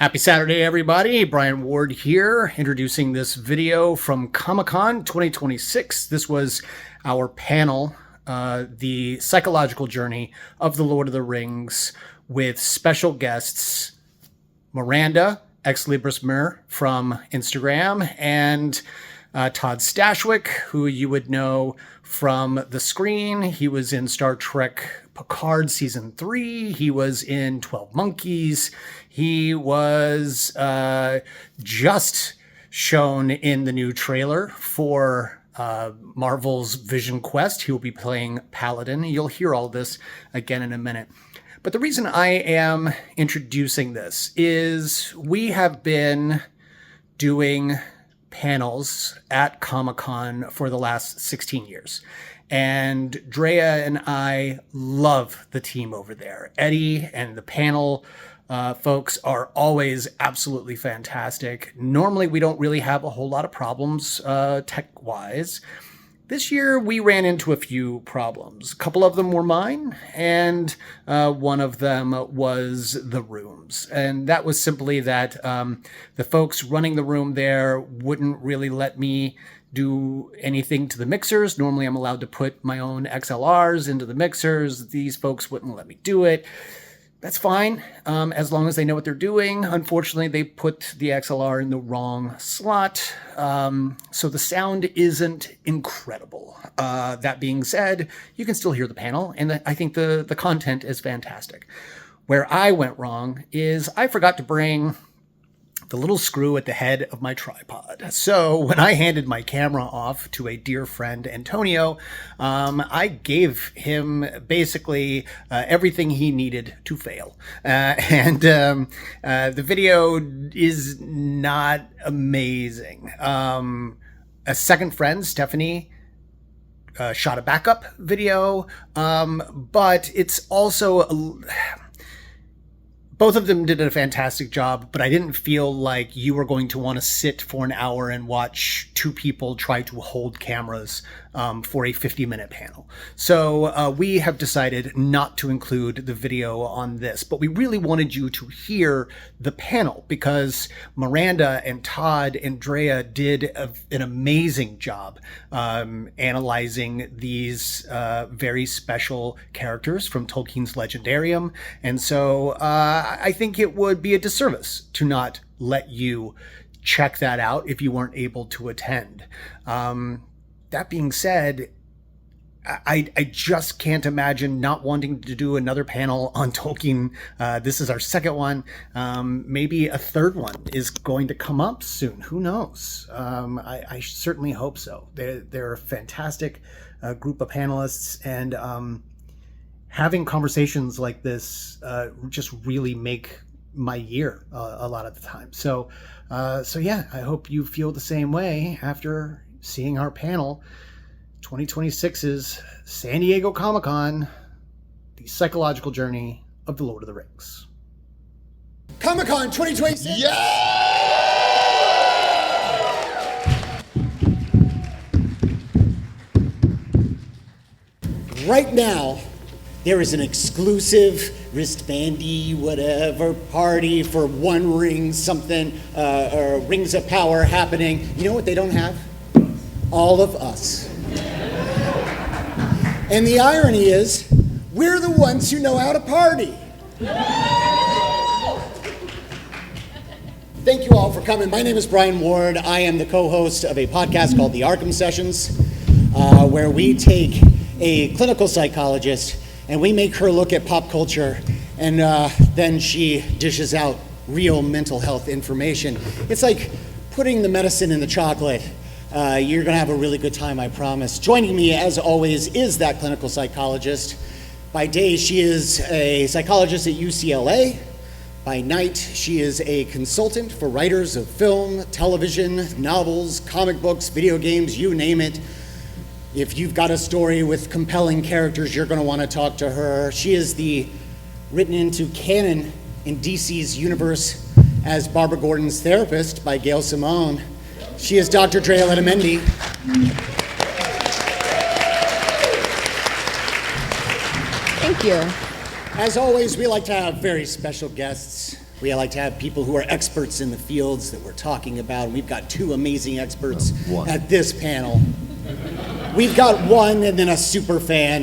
Happy Saturday, everybody. Brian Ward here, introducing this video from Comic-Con 2026. This was our panel, The Psychological Journey of the Lord of the Rings, with special guests Miranda, ex Libris Mir from Instagram, and Todd Stashwick, who you would know from the screen. He was in Star Trek Picard Season 3. He was in 12 Monkeys. He was just shown in the new trailer for Marvel's VisionQuest. He will be playing Paladin. You'll hear all this again in a minute. But the reason I am introducing this is we have been doing panels at Comic-Con for the last 16 years. And Drea and I love the team over there. Eddie and the panel folks are always absolutely fantastic. Normally, we don't really have a whole lot of problems tech-wise. This year, we ran into a few problems. A couple of them were mine, and one of them was the rooms. And that was simply that the folks running the room there wouldn't really let me do anything to the mixers. Normally, I'm allowed to put my own XLRs into the mixers. These folks wouldn't let me do it. That's fine, as long as they know what they're doing. Unfortunately, they put the XLR in the wrong slot, so the sound isn't incredible. That being said, you can still hear the panel, and I think the content is fantastic. Where I went wrong is I forgot to bring the little screw at the head of my tripod. So when I handed my camera off to a dear friend, Antonio, I gave him basically everything he needed to fail. The video is not amazing. A second friend, Stephanie, shot a backup video, but it's also both of them did a fantastic job, but I didn't feel like you were going to want to sit for an hour and watch two people try to hold cameras for a 50-minute panel. So we have decided not to include the video on this, but we really wanted you to hear the panel because Miranda and Todd and Drea did an amazing job analyzing these very special characters from Tolkien's Legendarium. And so I think it would be a disservice to not let you check that out if you weren't able to attend. That being said, I just can't imagine not wanting to do another panel on Tolkien. This is our second one. Maybe a third one is going to come up soon. Who knows? I certainly hope so. They're a fantastic group of panelists, and having conversations like this just really make my year a lot of the time. So yeah, I hope you feel the same way after seeing our panel. 2026's San Diego Comic-Con, The Psychological Journey of the Lord of the Rings. Comic-Con 2026! Yeah! Right now, there is an exclusive wristbandy, whatever, party for One Ring something, or Rings of Power happening. You know what they don't have? All of us. And the irony is, we're the ones who know how to party. Thank you all for coming. My name is Brian Ward. I am the co-host of a podcast called the Arkham Sessions, where we take a clinical psychologist and we make her look at pop culture, and then she dishes out real mental health information. It's like putting the medicine in the chocolate. You're going to have a really good time, I promise. Joining me, as always, is that clinical psychologist. By day, she is a psychologist at UCLA. By night, she is a consultant for writers of film, television, novels, comic books, video games, you name it. If you've got a story with compelling characters, you're going to want to talk to her. She is the written into canon in DC's universe as Barbara Gordon's therapist by Gail Simone. She is Dr. Drea Letamendi. Thank you. As always, we like to have very special guests. We like to have people who are experts in the fields that we're talking about. And we've got two amazing experts at this panel. We've got one and then a super fan.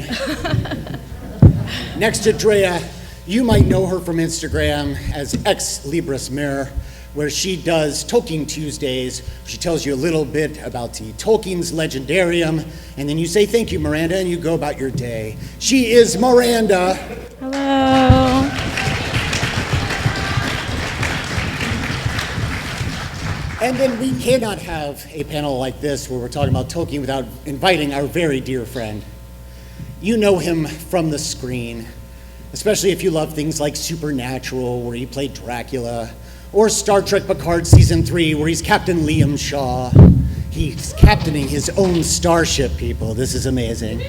Next to Drea, you might know her from Instagram as Ex Libris Mirror, where she does Tolkien Tuesdays. She tells you a little bit about the Tolkien's Legendarium, and then you say thank you, Miranda, and you go about your day. She is Miranda. Hello. And then we cannot have a panel like this where we're talking about Tolkien without inviting our very dear friend. You know him from the screen, especially if you love things like Supernatural, where he played Dracula, or Star Trek Picard Season 3, where he's Captain Liam Shaw. He's captaining his own starship, people. This is amazing.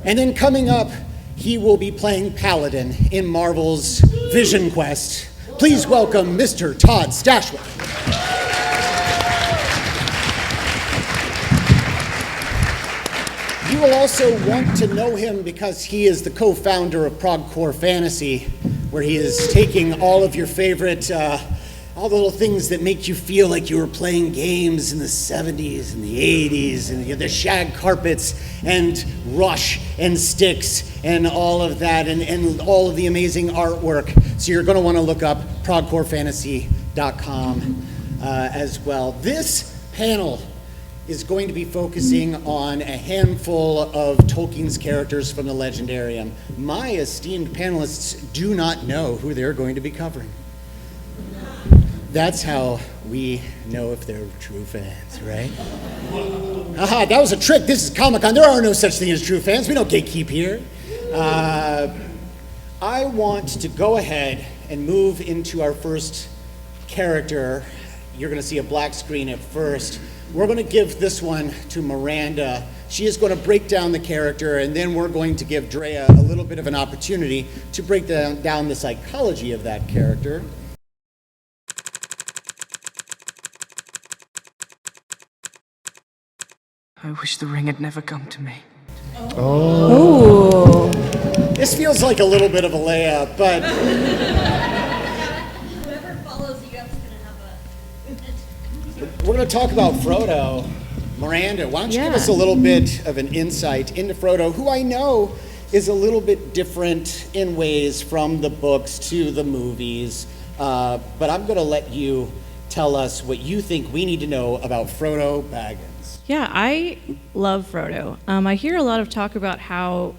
And then coming up, he will be playing Paladin in Marvel's VisionQuest. Please welcome Mr. Todd Stashwick. You will also want to know him because he is the co-founder of ProgCore Fantasy, where he is taking all of your favorite, all the little things that make you feel like you were playing games in the 70s and the 80s, and the shag carpets and Rush and Styx and all of that, and all of the amazing artwork. So you're going to want to look up ProgCoreFantasy.com as well. This panel is going to be focusing on a handful of Tolkien's characters from the Legendarium. My esteemed panelists do not know who they're going to be covering. That's how we know if they're true fans, right? Aha, that was a trick. This is Comic-Con. There are no such thing as true fans. We don't gatekeep here. I want to go ahead and move into our first character. You're going to see a black screen at first. We're going to give this one to Miranda. She is going to break down the character, and then we're going to give Drea a little bit of an opportunity to break down the psychology of that character. I wish the ring had never come to me. Oh. This feels like a little bit of a layup, but Whoever follows you up is going to have we're going to talk about Frodo. Miranda, why don't you give us a little bit of an insight into Frodo, who I know is a little bit different in ways from the books to the movies, but I'm going to let you tell us what you think we need to know about Frodo Baggins. Yeah, I love Frodo. I hear a lot of talk about how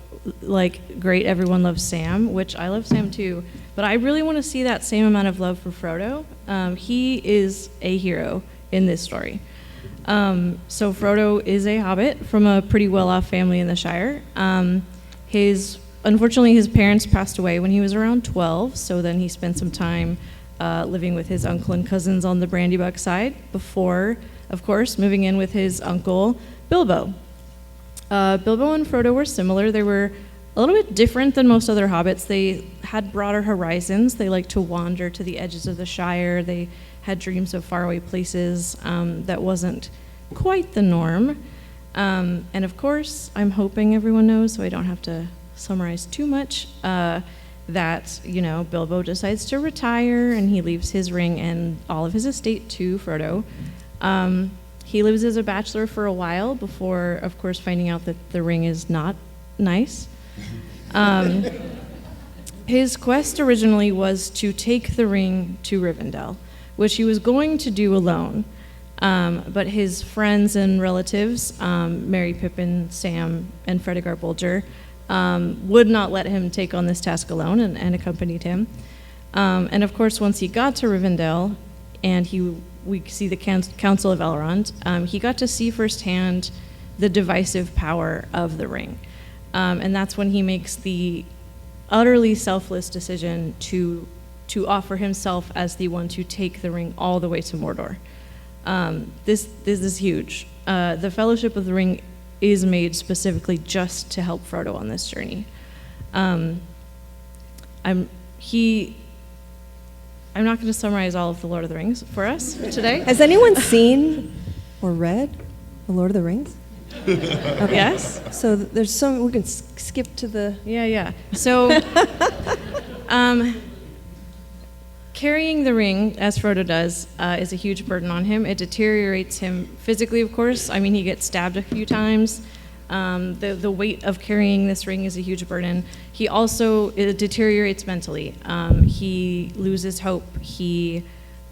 great everyone loves Sam, which I love Sam too, but I really want to see that same amount of love for Frodo. He is a hero in this story. So Frodo is a hobbit from a pretty well-off family in the Shire. Unfortunately, his parents passed away when he was around 12, so then he spent some time living with his uncle and cousins on the Brandybuck side before, of course, moving in with his uncle, Bilbo. Bilbo and Frodo were similar. They were a little bit different than most other hobbits. They had broader horizons. They liked to wander to the edges of the Shire. They had dreams of faraway places that wasn't quite the norm. And of course, I'm hoping everyone knows, so I don't have to summarize too much, that, Bilbo decides to retire and he leaves his ring and all of his estate to Frodo. He lives as a bachelor for a while before, of course, finding out that the ring is not nice. His quest originally was to take the ring to Rivendell, which he was going to do alone. But his friends and relatives, Merry Pippin, Sam, and Fredegar Bolger, would not let him take on this task alone and accompanied him. And of course, once he got to Rivendell, and we see the Council of Elrond, he got to see firsthand the divisive power of the ring. And that's when he makes the utterly selfless decision to offer himself as the one to take the ring all the way to Mordor. This is huge. The Fellowship of the Ring is made specifically just to help Frodo on this journey. I'm not going to summarize all of the Lord of the Rings for us today. Has anyone seen or read The Lord of the Rings? Okay. Yes. So there's some, we can skip to the... Yeah. So, carrying the ring, as Frodo does, is a huge burden on him. It deteriorates him physically, of course. I mean, he gets stabbed a few times. The weight of carrying this ring is a huge burden. It deteriorates mentally. He loses hope. He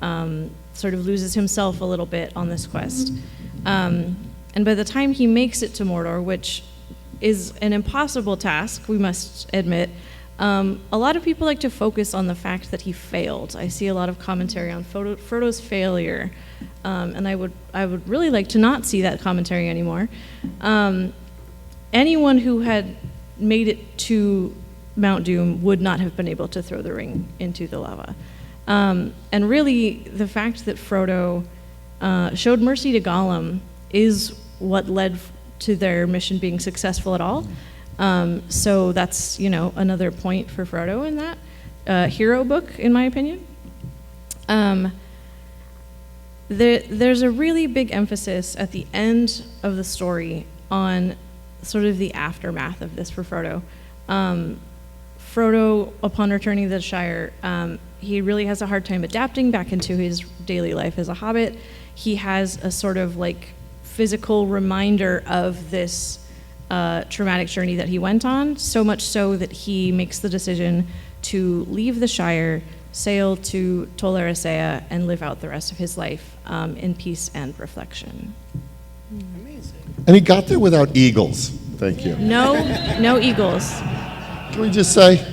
sort of loses himself a little bit on this quest. And by the time he makes it to Mordor, which is an impossible task, we must admit, a lot of people like to focus on the fact that he failed. I see a lot of commentary on Frodo's failure, and I would really like to not see that commentary anymore. Anyone who had made it to Mount Doom would not have been able to throw the ring into the lava. And really, the fact that Frodo showed mercy to Gollum is what led to their mission being successful at all. So that's, another point for Frodo in that hero book, in my opinion. There's a really big emphasis at the end of the story on sort of the aftermath of this for Frodo. Frodo, upon returning to the Shire, he really has a hard time adapting back into his daily life as a hobbit. He has a sort of like physical reminder of this traumatic journey that he went on, so much so that he makes the decision to leave the Shire, sail to Tol Eressëa, and live out the rest of his life in peace and reflection. Amazing. And he got there without eagles. Thank you. No eagles. Can we just say?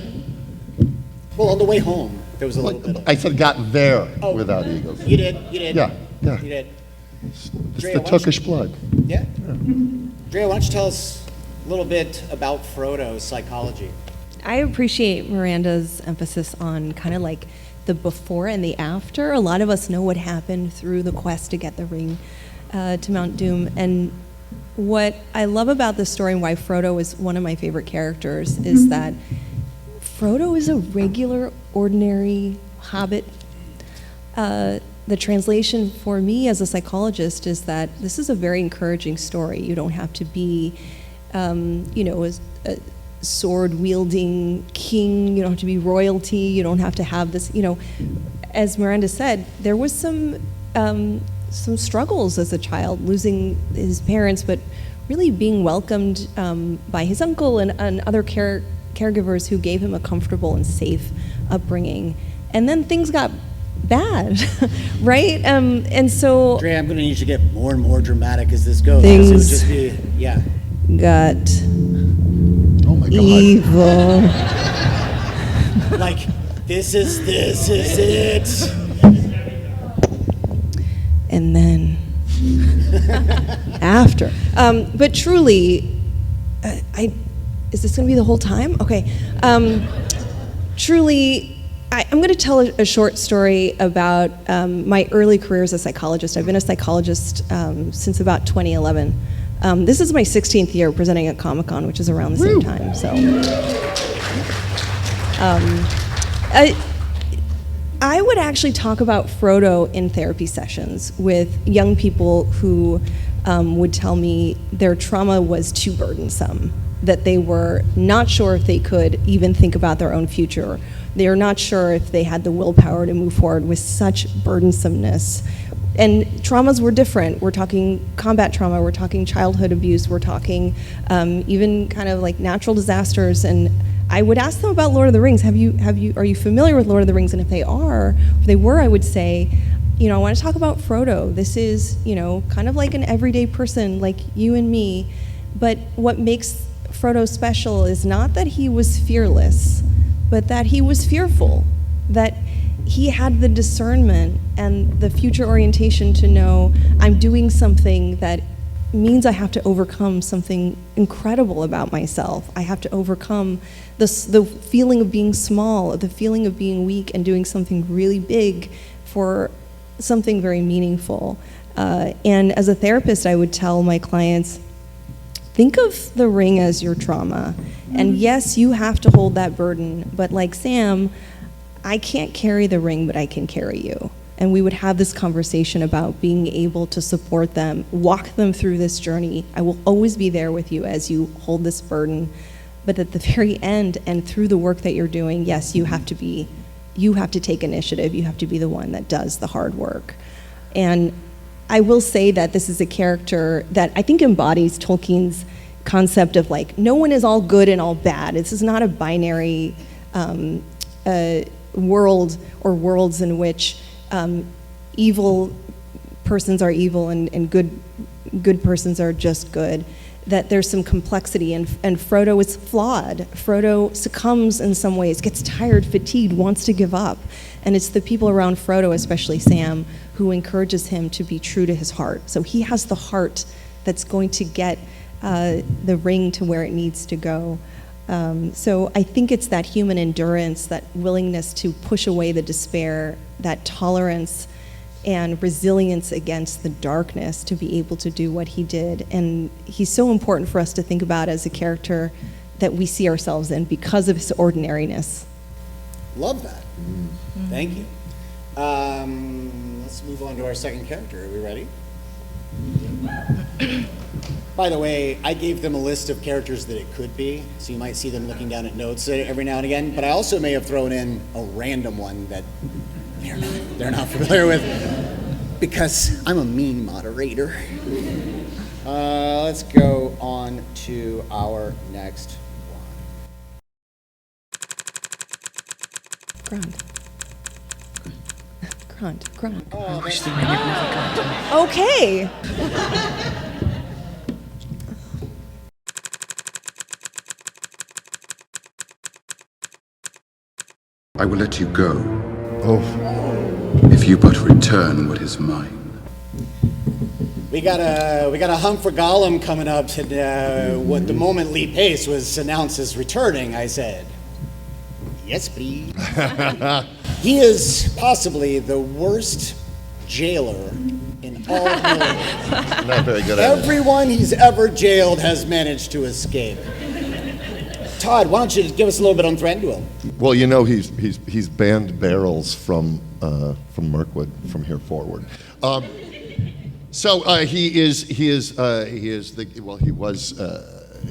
Well, on the way home, there was a little bit of... I said got there without eagles. You did. Yeah. You did. It's Drea, the Turkish blood. Yeah? Drea, why don't you tell us a little bit about Frodo's psychology? I appreciate Miranda's emphasis on kind of like the before and the after. A lot of us know what happened through the quest to get the ring to Mount Doom. And what I love about this story and why Frodo is one of my favorite characters is that Frodo is a regular, ordinary hobbit. The translation for me as a psychologist is that this is a very encouraging story. You don't have to be, a sword-wielding king. You don't have to be royalty. You don't have to have this, as Miranda said, there was some struggles as a child, losing his parents, but really being welcomed by his uncle and other caregivers who gave him a comfortable and safe upbringing. And then things got bad, right? And so... Drea, I'm going to need you to get more and more dramatic as this goes. Things it would just be, got Oh my God. evil. like, this is it. And then after. But truly, is this going to be the whole time? Okay. Truly, I'm going to tell a short story about my early career as a psychologist. I've been a psychologist since about 2011. This is my 16th year presenting at Comic-Con, which is around the same time. So, I would actually talk about Frodo in therapy sessions with young people who would tell me their trauma was too burdensome, that they were not sure if they could even think about their own future. They are not sure if they had the willpower to move forward with such burdensomeness. And traumas were different. We're talking combat trauma, we're talking childhood abuse, we're talking even kind of like natural disasters. And I would ask them about Lord of the Rings. Are you familiar with Lord of the Rings? And if they were, I would say, I want to talk about Frodo. This is, kind of like an everyday person like you and me. But what makes Frodo special is not that he was fearless, but that he was fearful, that he had the discernment and the future orientation to know I'm doing something that means I have to overcome something incredible about myself. I have to overcome the feeling of being small, the feeling of being weak, and doing something really big for something very meaningful. And as a therapist, I would tell my clients, think of the ring as your trauma. And yes, you have to hold that burden, but like Sam, I can't carry the ring, but I can carry you. And we would have this conversation about being able to support them, walk them through this journey. I will always be there with you as you hold this burden. But at the very end and through the work that you're doing, yes, you have to be you have to take initiative. You have to be the one that does the hard work. And I will say that this is a character that I think embodies Tolkien's concept of like, no one is all good and all bad. This is not a binary world or worlds in which evil persons are evil and good persons are just good. That there's some complexity, and Frodo is flawed. Frodo succumbs in some ways, gets tired, fatigued, wants to give up. And it's the people around Frodo, especially Sam, who encourages him to be true to his heart. So he has the heart that's going to get the ring to where it needs to go. So I think it's that human endurance, that willingness to push away the despair, that tolerance and resilience against the darkness to be able to do what he did. And he's so important for us to think about as a character that we see ourselves in because of his ordinariness. Love that. Thank you. Let's move on to our second character. Are we ready? By the way, I gave them a list of characters that it could be, so you might see them looking down at notes every now and again, but I also may have thrown in a random one that they're not familiar with, because I'm a mean moderator. Let's go on to our next one. Grant. I wish the ring had never come to me. Okay. I will let you go, Oh, if you but return what is mine. We got a hunt for Gollum coming up, and what the moment Lee Pace was announced as returning, I said, yes, please. He is possibly the worst jailer in all of Middle-earth. not very good at it. Everyone he's ever jailed has managed to escape. Todd, why don't you give us a little bit on Thranduil? Well, you know, he's banned barrels from Mirkwood from here forward.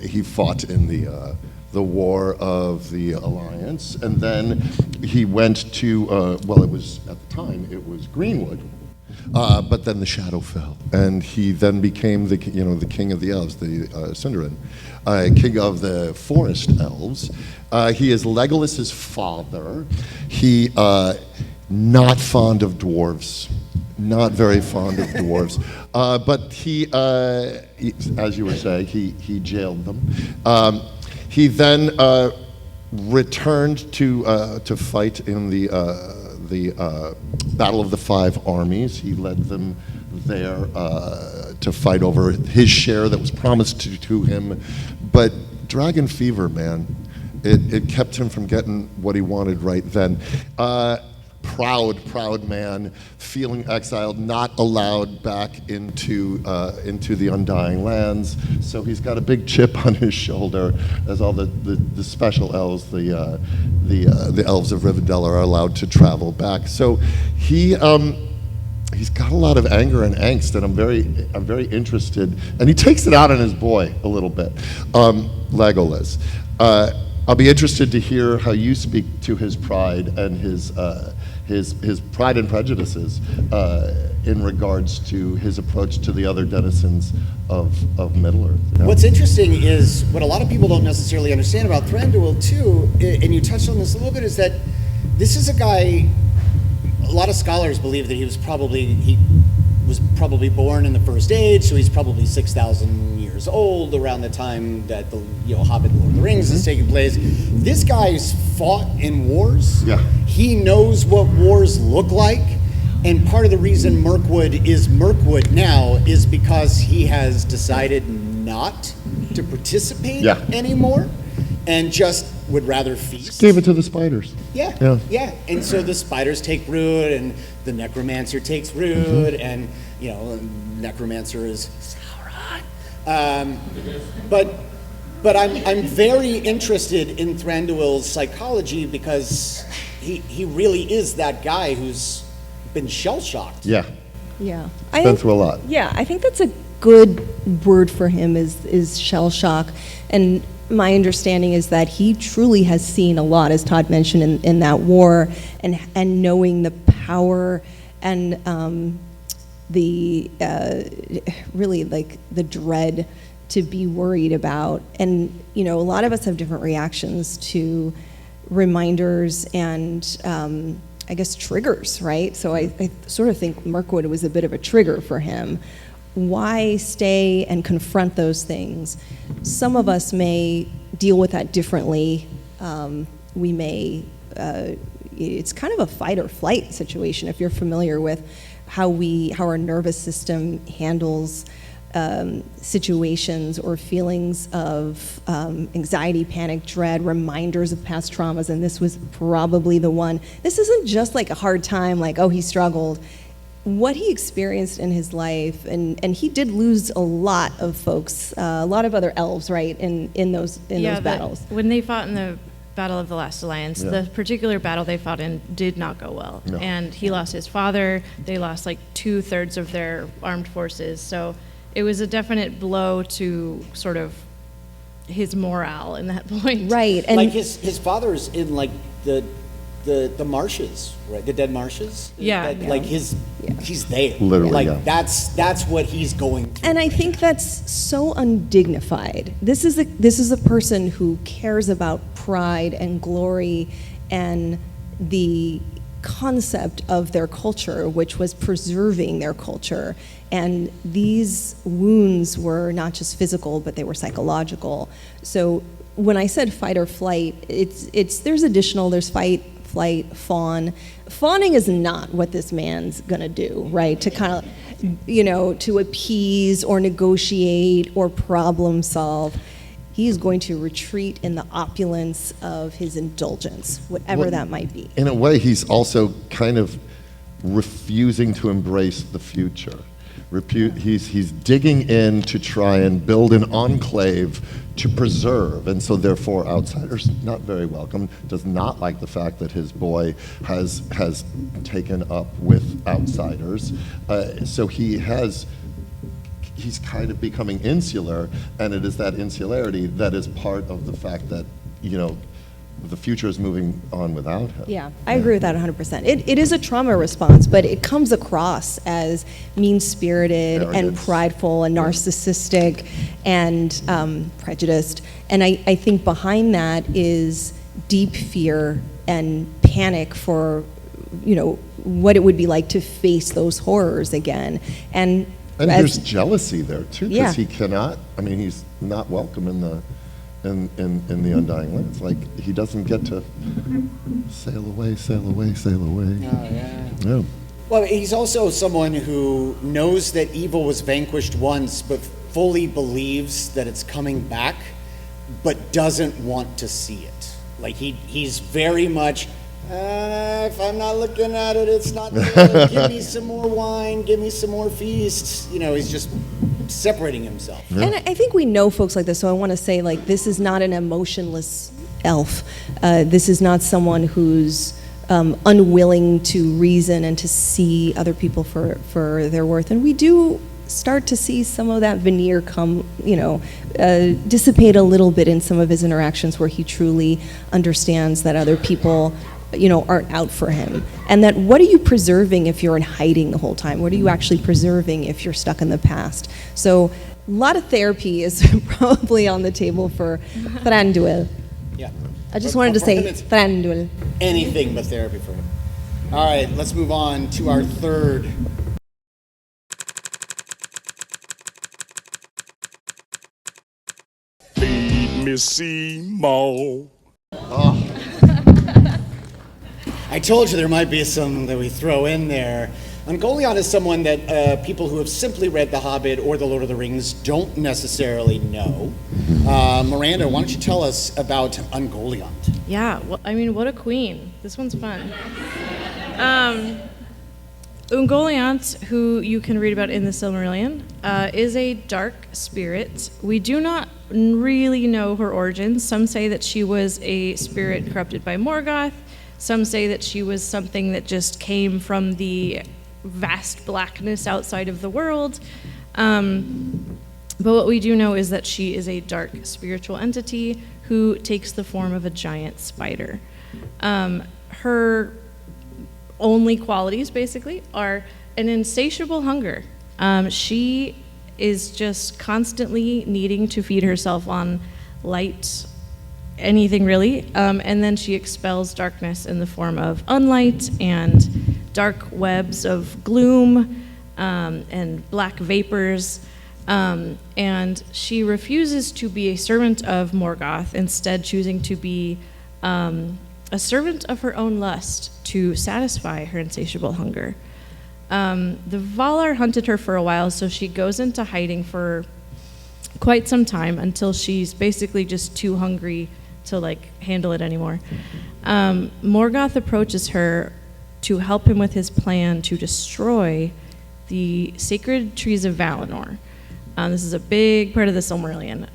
He fought in the War of the Alliance, and then he went to it was at the time it was Greenwood, but then the shadow fell, and he then became the king of the elves, the Sindarin, king of the forest elves. He is Legolas's father. He not fond of dwarves. Not very fond of dwarves, but he, as you were saying, he jailed them. He then returned to fight in the Battle of the Five Armies. He led them there to fight over his share that was promised to him, but dragon fever, man, it kept him from getting what he wanted right then. Proud man, feeling exiled, not allowed back into the Undying Lands. So he's got a big chip on his shoulder, as all the special elves, the elves of Rivendell, are allowed to travel back. So he's got a lot of anger and angst, and I'm very interested. And he takes it out on his boy a little bit, Legolas. I'll be interested to hear how you speak to his pride and his pride and prejudices in regards to his approach to the other denizens of Middle-earth. Yeah. What's interesting is what a lot of people don't necessarily understand about Thranduil too, and you touched on this a little bit, is that this is a guy. A lot of scholars believe that he was probably born in the First Age, so he's probably 6,000 years old around the time that the Hobbit, Lord of the Rings is taking place. This guy's fought in wars. Yeah. He knows what wars look like, and part of the reason Mirkwood is Mirkwood now is because he has decided not to participate anymore, and just would rather feast. Gave it to the spiders. Yeah. And so the spiders take root, and the necromancer takes root, and necromancer is Sauron. But I'm very interested in Thranduil's psychology, because he really is that guy who's been shell-shocked. Yeah. Been through a lot. Yeah, I think that's a good word for him is shell shock. And my understanding is that he truly has seen a lot, as Todd mentioned, in that war, and knowing the power and the really like the dread to be worried about. And a lot of us have different reactions to reminders and I guess triggers, right? So I sort of think Mirkwood was a bit of a trigger for him. Why stay and confront those things? Some of us may deal with that differently. We may, it's kind of a fight or flight situation if you're familiar with how our nervous system handles situations or feelings of anxiety, panic, dread, reminders of past traumas, and this was probably the one. This isn't just like a hard time, like, oh, he struggled. What he experienced in his life, and he did lose a lot of folks, a lot of other elves, right, in those battles. When they fought in the Battle of the Last Alliance, the particular battle they fought in did not go well. No. And he lost his father, they lost like 2/3 of their armed forces, so it was a definite blow to sort of his morale in that point. Right. And like his father's in like the marshes, right? The dead marshes. Yeah. Like he's there. Literally. Like that's what he's going through. And I think that's so undignified. This is a person who cares about pride and glory and the concept of their culture, which was preserving their culture. And these wounds were not just physical, but they were psychological. So when I said fight or flight, there's fight, flight, fawn. Fawning is not what this man's gonna do, right? To kind of, to appease or negotiate or problem solve. He is going to retreat in the opulence of his indulgence, whatever that might be. In a way, he's also kind of refusing to embrace the future. He's digging in to try and build an enclave to preserve, and so therefore outsiders not very welcome, does not like the fact that his boy has taken up with outsiders. So he's kind of becoming insular, and it is that insularity that is part of the fact that, the future is moving on without him. Yeah, I agree with that 100%. It is a trauma response, but it comes across as mean-spirited and prideful and narcissistic and prejudiced. And I think behind that is deep fear and panic for, what it would be like to face those horrors again. And there's jealousy there too, because Yeah. he cannot. I mean, he's not welcome in the Undying Lands. Like, he doesn't get to sail away, sail away, sail away. Oh, yeah. Yeah. Well, he's also someone who knows that evil was vanquished once, but fully believes that it's coming back, but doesn't want to see it. Like, he's very much, if I'm not looking at it, it's not good. Give me some more wine, give me some more feasts. He's just separating himself. Yeah. And I think we know folks like this, so I want to say, like, this is not an emotionless elf. This is not someone who's unwilling to reason and to see other people for their worth. And we do start to see some of that veneer come, dissipate a little bit in some of his interactions where he truly understands that other people aren't out for him. And that what are you preserving if you're in hiding the whole time? What are you actually preserving if you're stuck in the past? So a lot of therapy is probably on the table for Thranduil. Yeah. I just wanted to say Thranduil. Anything but therapy for him. All right, let's move on to our third. Feed me Seymour. I told you there might be some that we throw in there. Ungoliant is someone that people who have simply read The Hobbit or The Lord of the Rings don't necessarily know. Miranda, why don't you tell us about Ungoliant? Yeah, well, I mean, what a queen. This one's fun. Ungoliant, who you can read about in the Silmarillion, is a dark spirit. We do not really know her origins. Some say that she was a spirit corrupted by Morgoth. Some say that she was something that just came from the vast blackness outside of the world. But what we do know is that she is a dark spiritual entity who takes the form of a giant spider. Her only qualities, basically, are an insatiable hunger. She is just constantly needing to feed herself on light, anything really, and then she expels darkness in the form of unlight and dark webs of gloom and black vapors. And she refuses to be a servant of Morgoth, instead choosing to be a servant of her own lust to satisfy her insatiable hunger. The Valar hunted her for a while, so she goes into hiding for quite some time until she's basically just too hungry to handle it anymore. Morgoth approaches her to help him with his plan to destroy the sacred trees of Valinor. This is a big part of the Silmarillion.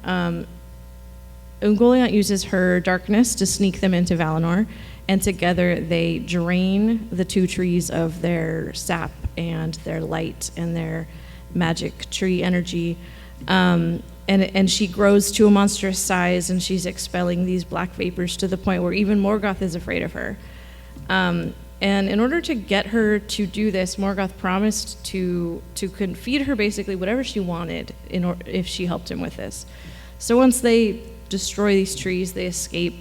Ungoliant uses her darkness to sneak them into Valinor, and together they drain the two trees of their sap and their light and their magic tree energy. And she grows to a monstrous size, and she's expelling these black vapors to the point where even Morgoth is afraid of her. And in order to get her to do this, Morgoth promised to feed her basically whatever she wanted if she helped him with this. So once they destroy these trees, they escape.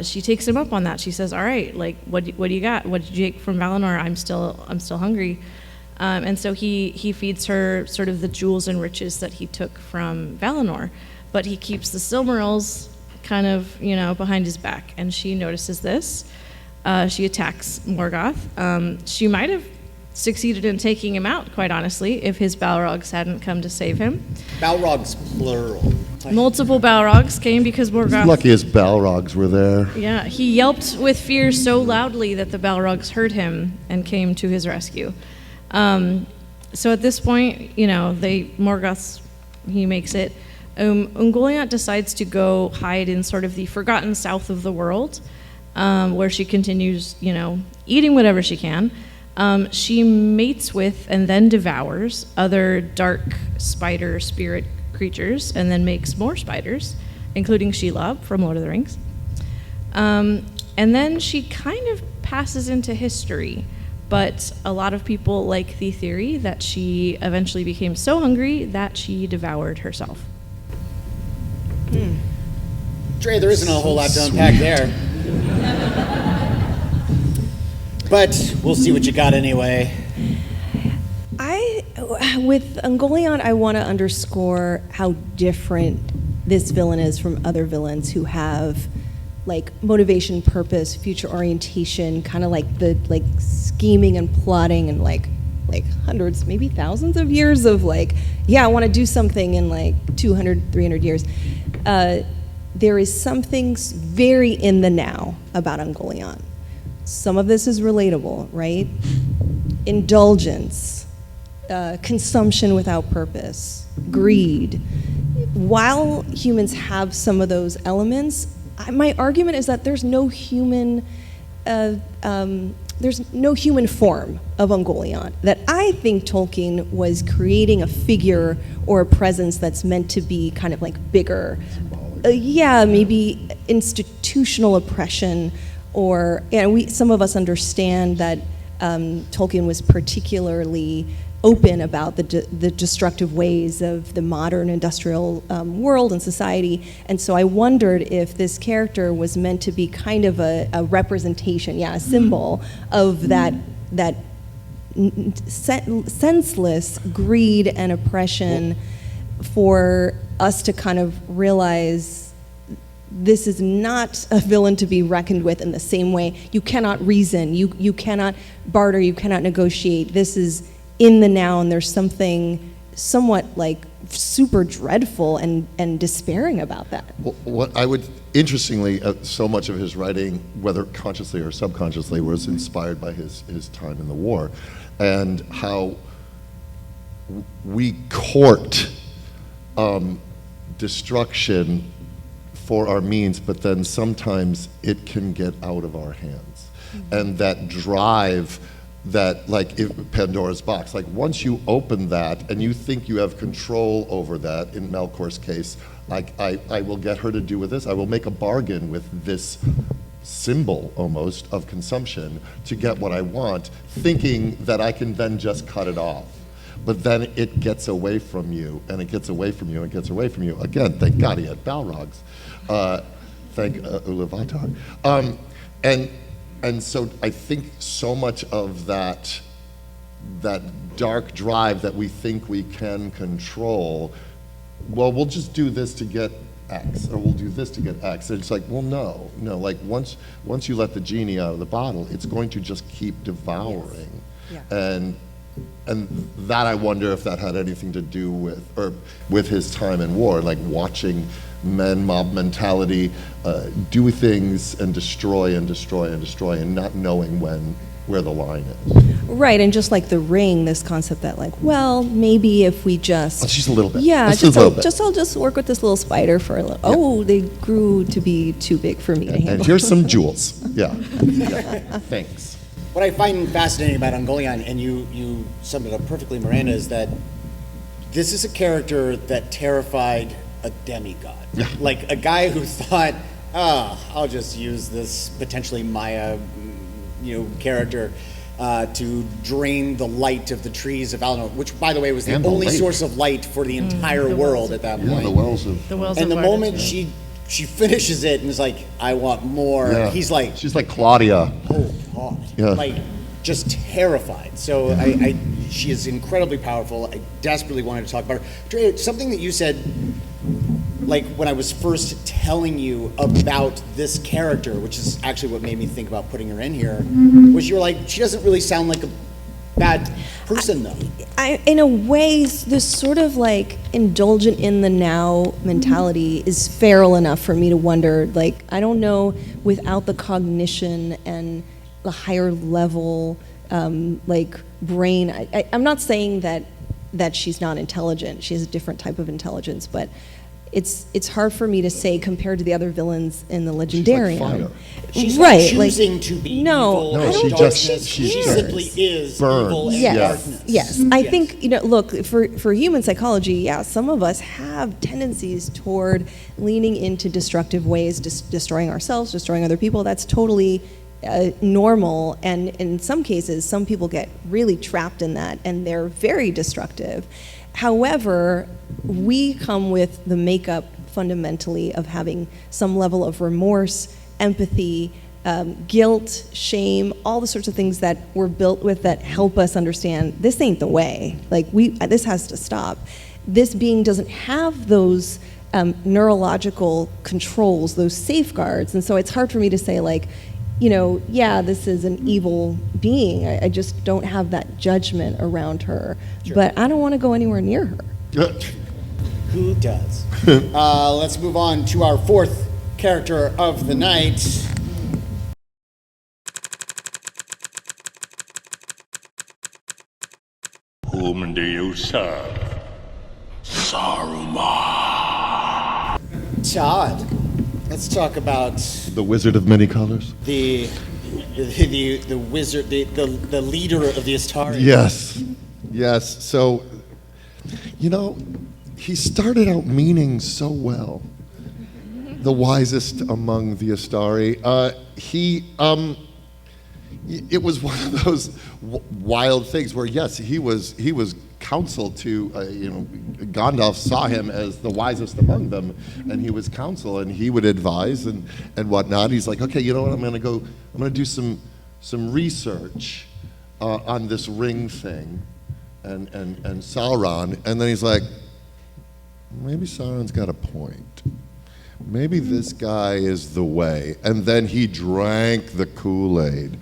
She takes him up on that. She says, "All right, what do you got? What did you take from Valinor? I'm still hungry." And so he feeds her sort of the jewels and riches that he took from Valinor, but he keeps the Silmarils kind of behind his back. And she notices this. She attacks Morgoth. She might have succeeded in taking him out, quite honestly, if his Balrogs hadn't come to save him. Balrogs, plural. Multiple Balrogs came because Morgoth... Lucky his Balrogs were there. Yeah, he yelped with fear so loudly that the Balrogs heard him and came to his rescue. So at this point, Morgoth, he makes it. Ungoliant decides to go hide in sort of the forgotten south of the world, where she continues, eating whatever she can. She mates with and then devours other dark spider spirit creatures, and then makes more spiders, including Shelob from Lord of the Rings. And then she kind of passes into history, but a lot of people like the theory that she eventually became so hungry that she devoured herself. Dre, there isn't a whole lot to unpack there. But we'll see what you got anyway. With Ungoliant, I want to underscore how different this villain is from other villains who have motivation, purpose, future orientation, kind of the scheming and plotting and hundreds, maybe thousands of years of I want to do something in 200, 300 years. There is something very in the now about Ungoliant. Some of this is relatable, right? Indulgence, consumption without purpose, greed. While humans have some of those elements, my argument is that there's no human form of Ungoliant. That I think Tolkien was creating a figure or a presence that's meant to be kind of bigger. Maybe institutional oppression, or some of us understand that Tolkien was particularly open about the destructive ways of the modern industrial world and society. And so I wondered if this character was meant to be kind of a representation, a symbol of that senseless greed and oppression, for us to kind of realize this is not a villain to be reckoned with in the same way. You cannot reason, you cannot barter, you cannot negotiate. This is in the now, and there's something somewhat super dreadful and despairing about that. What I would, interestingly, so much of his writing, whether consciously or subconsciously, was inspired by his time in the war, and how we court destruction for our means, but then sometimes it can get out of our hands. Mm-hmm. And that drive that like if Pandora's box, like once you open that and you think you have control over that, in Melkor's case, like I will get her to do with this, I will make a bargain with this symbol almost of consumption to get what I want, thinking that I can then just cut it off. But then it gets away from you, and it gets away from you, and it gets away from you. Again, thank God he had Balrogs. Thank Ulavatar. And so I think so much of that dark drive that we think we can control, well, we'll just do this to get X, or we'll do this to get X. And it's like, well, no, like once you let the genie out of the bottle, it's going to just keep devouring. Yes. Yeah. And that I wonder if that had anything to do with his time in war, like watching men, mob mentality, do things and destroy and destroy and destroy, and not knowing where the line is. Right, and just like the ring, this concept that like, well, maybe if we just... Just a little bit. Yeah, I'll just work with this little spider for a little... Yeah. Oh, they grew to be too big for me to handle. And here's some jewels. Yeah. Thanks. What I find fascinating about Ungoliant, and you summed it up perfectly, Miranda, is that this is a character that terrified a demigod. Yeah. Like a guy who thought, I'll just use this potentially Maya, character to drain the light of the trees of Valinor, which, by the way, was the only source of light for the entire world at that point. Yeah, the wells of... And the moment she finishes it and is like, I want more, he's like... She's like Claudia. Oh, God. Yeah. Like, just terrified. So she is incredibly powerful. I desperately wanted to talk about her. Drea, something that you said, like when I was first telling you about this character, which is actually what made me think about putting her in here, was you were like, she doesn't really sound like a bad person, though. In a way, this sort of like indulgent in the now mentality is feral enough for me to wonder, like, I don't know, without the cognition and the higher level, like, brain. I'm not saying that she's not intelligent. She has a different type of intelligence, but it's hard for me to say compared to the other villains in the Legendarium. She's like fire. She's right, not choosing to be evil. No, she simply is evil and darkness. Yes. I think, look, for human psychology, some of us have tendencies toward leaning into destructive ways, destroying ourselves, destroying other people. That's totally normal, and in some cases, some people get really trapped in that, and they're very destructive. However, we come with the makeup fundamentally of having some level of remorse, empathy, guilt, shame, all the sorts of things that we're built with that help us understand this ain't the way. Like, this has to stop. This being doesn't have those neurological controls, those safeguards, and so it's hard for me to say, like, this is an evil being. I just don't have that judgment around her. Sure. But I don't want to go anywhere near her. Who does? Let's move on to our fourth character of the night. Whom do you serve? Saruman. Todd, let's talk about the Wizard of Many Colors. The wizard, the leader of the Astari. Yes. So, he started out meaning so well. The wisest among the Astari. It was one of those wild things where, yes, he was counsel to, Gandalf saw him as the wisest among them, and he was counsel, and he would advise and whatnot. He's like, okay, you know what, I'm going to do some research on this ring thing, and Sauron, and then he's like, maybe Sauron's got a point. Maybe this guy is the way. And then he drank the Kool-Aid.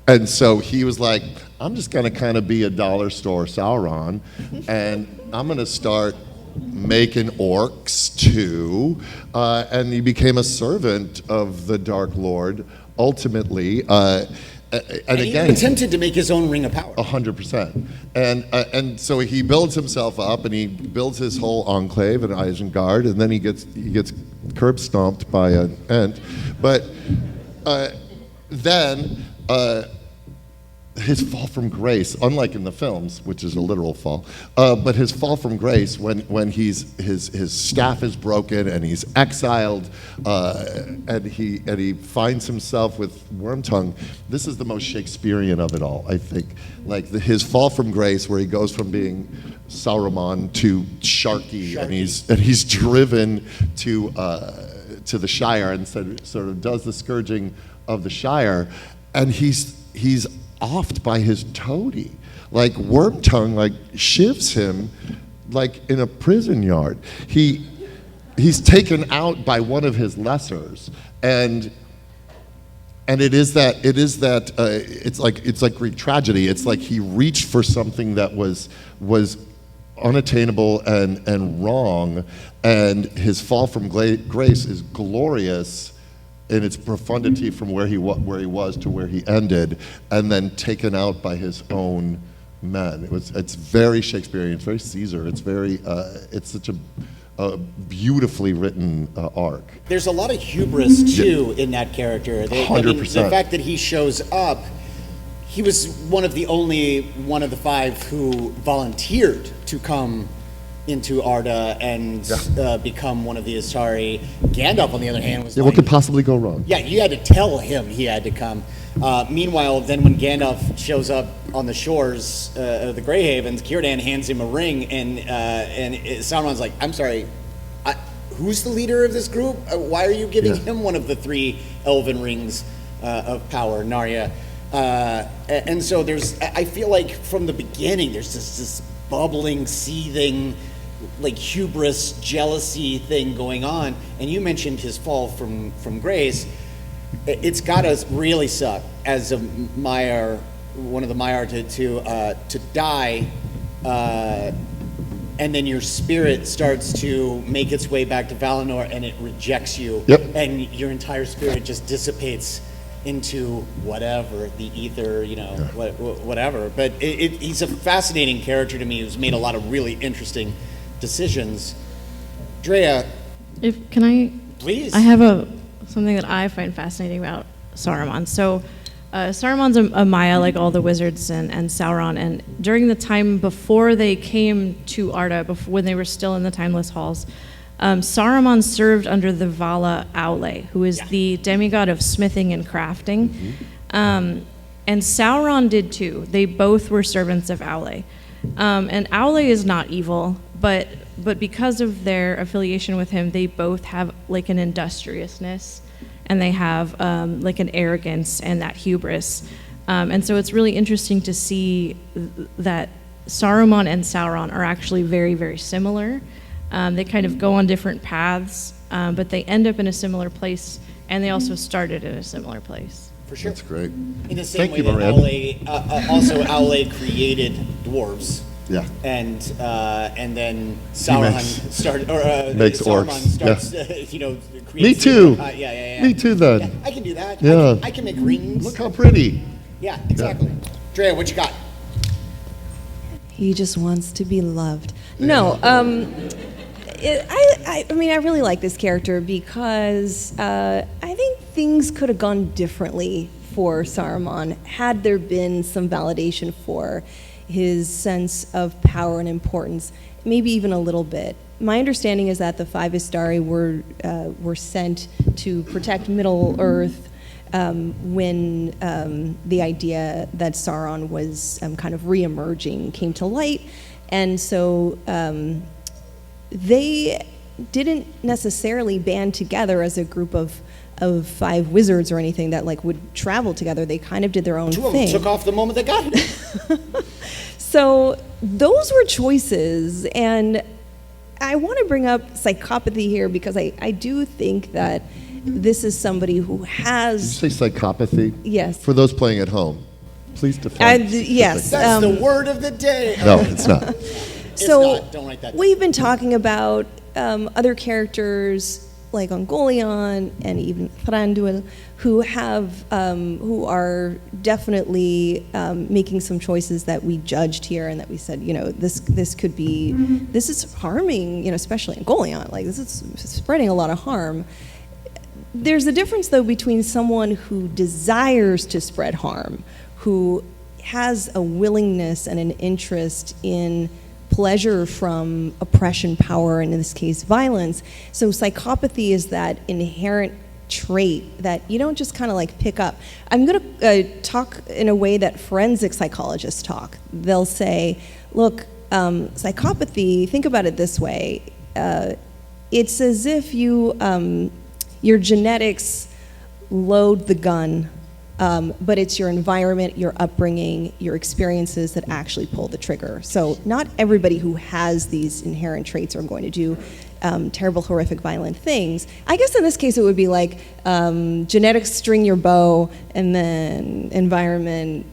And so he was like, I'm just going to kind of be a dollar store Sauron, and I'm going to start making orcs too. And he became a servant of the Dark Lord, ultimately. And again, he attempted to make his own ring of power. 100%. And so he builds himself up, and he builds his whole enclave in Isengard, and then he gets curb stomped by an Ent. But then his fall from grace, unlike in the films, which is a literal fall, but his fall from grace when his staff is broken and he's exiled, and he finds himself with Wormtongue. This is the most Shakespearean of it all, I think. Like his fall from grace, where he goes from being Saruman to Sharky. and he's driven to the Shire and sort of does the scourging of the Shire, and he's offed by his toady. Like Wormtongue like shivs him like in a prison yard. He's taken out by one of his lessers, and it's like Greek tragedy. It's like he reached for something that was unattainable and wrong, and his fall from grace is glorious in its profundity from where he was to where he ended, and then taken out by his own men. It's very Shakespearean. It's very Caesar. It's such a beautifully written arc. There's a lot of hubris too in that character. 100%. The fact that he shows up, he was one of the 5 who volunteered to come into Arda and become one of the Asari. Gandalf, on the other hand, was what could possibly go wrong? Yeah, you had to tell him he had to come. Meanwhile, then when Gandalf shows up on the shores of the Greyhavens, Círdan hands him a ring, and Sauron's like, "I'm sorry, who's the leader of this group? Why are you giving him one of the 3 elven rings of power, Narya?" And so I feel like from the beginning, there's this bubbling, seething, like hubris, jealousy thing going on. And you mentioned his fall from grace. It's gotta really suck as a Maiar, one of the Maiar, to die, and then your spirit starts to make its way back to Valinor, and it rejects you, and your entire spirit just dissipates into whatever, the ether, whatever. But he's a fascinating character to me who's made a lot of really interesting decisions. Drea, please. I have something that I find fascinating about Saruman. So Saruman's a Maya, like all the wizards and Sauron, and during the time before they came to Arda, when they were still in the Timeless Halls, Saruman served under the Vala Aule, who is the demigod of smithing and crafting. And Sauron did too. They both were servants of Aule. And Aule is not evil, but because of their affiliation with him, they both have like an industriousness, and they have like an arrogance and that hubris. And so it's really interesting to see that Saruman and Sauron are actually very, very similar. They kind of go on different paths, but they end up in a similar place, and they also started in a similar place. For sure. That's great. In the same Thank way you, that Miranda. Aule created dwarves. Yeah. And then Sauron makes Saruman orcs. starts, creates. Me too. Yeah. Me too. Then. Yeah, I can do that. Yeah. I can make rings. Look how pretty. Yeah, exactly. Yeah. Drea, what you got? He just wants to be loved. No. I mean, I really like this character because I think things could have gone differently for Saruman had there been some validation for his sense of power and importance, maybe even a little bit. My understanding is that the 5 Istari were sent to protect Middle-earth when the idea that Sauron was kind of re-emerging came to light, and so they didn't necessarily band together as a group of 5 wizards or anything that like would travel together. They kind of did their own thing. 2 of them took off the moment they got it. So those were choices, and I want to bring up psychopathy here because I do think that this is somebody who has... Did you say psychopathy? Yes. For those playing at home, please define. Yes. That's the word of the day. No, it's not. So not. Don't write that down. We've been talking about other characters like Ungoliant and even Thranduil who are definitely making some choices that we judged here and that we said, this could be, this is harming, especially Ungoliant, like this is spreading a lot of harm. There's a difference though between someone who desires to spread harm, who has a willingness and an interest in pleasure from oppression, power, and in this case, violence. So psychopathy is that inherent trait that you don't just kind of like pick up. I'm going to talk in a way that forensic psychologists talk. They'll say, look, psychopathy, think about it this way. It's as if your genetics load the gun, but it's your environment, your upbringing, your experiences that actually pull the trigger. So not everybody who has these inherent traits are going to do terrible, horrific, violent things. I guess in this case it would be like genetics string your bow, and then environment